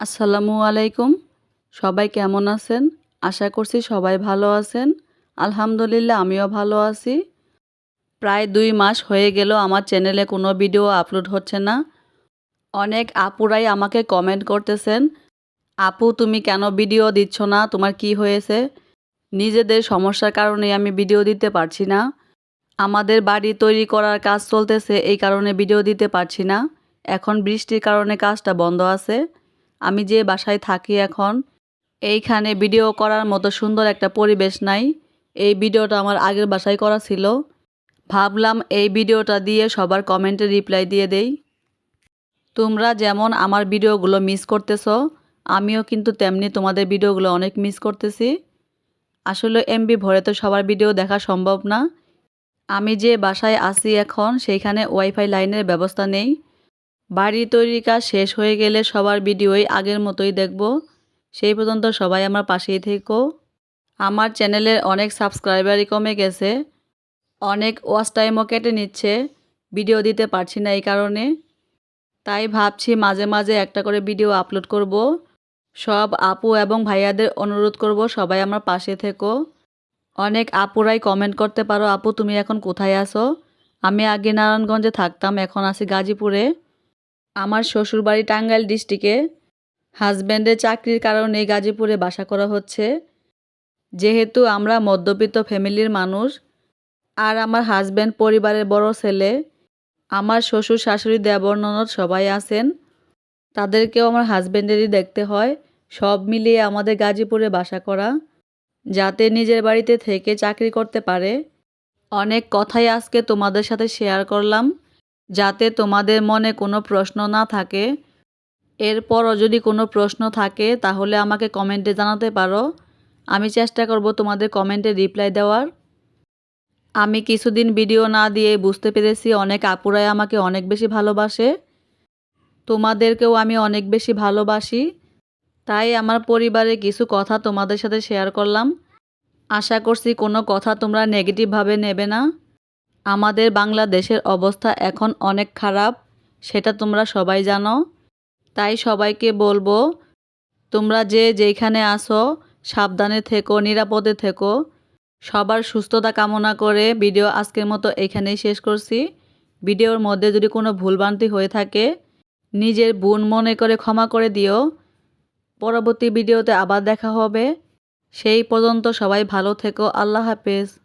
আসসালামু আলাইকুম। সবাই কেমন আছেন? আশা করছি সবাই ভালো আছেন। আলহামদুলিল্লাহ আমিও ভালো আছি। প্রায় ২ মাস হয়ে গেল আমার চ্যানেলে কোনো ভিডিও আপলোড হচ্ছে না। অনেক আপুরাই আমাকে কমেন্ট করতেছেন, "আপু তুমি কেন ভিডিও দিচ্ছ না? তোমার কি হয়েছে?" নিজেদের সমস্যার কারণে আমি ভিডিও দিতে পারছি না। আমাদের বাড়ি তৈরি করার কাজ চলতেছে, এই কারণে ভিডিও দিতে পারছি না। এখন বৃষ্টির কারণে কাজটা বন্ধ আছে। আমি যে বাসায় থাকি এখন, এইখানে ভিডিও করার মতো সুন্দর একটা পরিবেশ নাই। এই ভিডিওটা আমার আগের বাসায় করা ছিল। ভাবলাম এই ভিডিওটা দিয়ে সবার কমেন্টে রিপ্লাই দিয়ে দেই। তোমরা যেমন আমার ভিডিওগুলো মিস করতেছো, আমিও কিন্তু তেমনি তোমাদের ভিডিওগুলো অনেক মিস করতেছি। আসলে এমবি ভরে তো সবার ভিডিও দেখা সম্ভব না। আমি যে বাসায় আছি এখন সেইখানে ওয়াইফাই লাইনের ব্যবস্থা নেই। বাড়ি তৈরির কাজ শেষ হয়ে গেলে সবার ভিডিওই আগের মতোই দেখব। সেই পর্যন্ত সবাই আমার পাশেই থেকো। আমার চ্যানেলের অনেক সাবস্ক্রাইবারই কমে গেছে। অনেক ওয়াচ টাইমও কেটে নিচ্ছে। ভিডিও দিতে পারছি না এই কারণে। তাই ভাবছি মাঝে মাঝে একটা করে ভিডিও আপলোড করব। সব আপু এবং ভাইয়াদের অনুরোধ করব সবাই আমার পাশে থেকো। অনেক আপুরাই কমেন্ট করতে পারো, "আপু তুমি এখন কোথায় আছো?" আমি আগে নারায়ণগঞ্জে থাকতাম, এখন আছি গাজীপুরে। আমার শ্বশুরবাড়ি টাঙ্গাইল ডিস্ট্রিক্টে। হাজব্যান্ডের চাকরির কারণে গাজীপুরে বাসা করা হচ্ছে। যেহেতু আমরা মধ্যবিত্ত ফ্যামিলির মানুষ, আর আমার হাজব্যান্ড পরিবারের বড় ছেলে, আমার শ্বশুর শাশুড়ি দেবর ননদ সবাই আছেন। তাদেরকেও আমার হাজব্যান্ডেরই দেখতে হয়। সব মিলিয়ে আমাদের গাজীপুরে বাসা করা, যাতে নিজের বাড়িতে থেকে চাকরি করতে পারে। অনেক কথাই আজকে তোমাদের সাথে শেয়ার করলাম, যাতে তোমাদের মনে কোনো প্রশ্ন না থাকে। এরপরও যদি কোনো প্রশ্ন থাকে তাহলে আমাকে কমেন্টে জানাতে পারো। আমি চেষ্টা করব তোমাদের কমেন্টে রিপ্লাই দেওয়ার। আমি কিছুদিন ভিডিও না দিয়ে বুঝতে পেরেছি অনেক আপুরাই আমাকে অনেক বেশি ভালোবাসে। তোমাদেরকেও আমি অনেক বেশি ভালোবাসি। তাই আমার পরিবারে কিছু কথা তোমাদের সাথে শেয়ার করলাম। আশা করছি কোনো কথা তোমরা নেগেটিভভাবে নেবে না। আমাদের বাংলাদেশের অবস্থা এখন অনেক খারাপ, সেটা তোমরা সবাই জানো। তাই সবাইকে বলবো, তোমরা যে যেইখানে আসো সাবধানে থেকো, নিরাপদে থেকো। সবার সুস্থতা কামনা করে ভিডিও আজকের মতো এখানেই শেষ করছি। ভিডিওর মধ্যে যদি কোনো ভুলভ্রান্তি হয়ে থাকে, নিজের বোন মনে করে ক্ষমা করে দিও। পরবর্তী ভিডিওতে আবার দেখা হবে। সেই পর্যন্ত সবাই ভালো থেকো। আল্লাহ হাফেজ।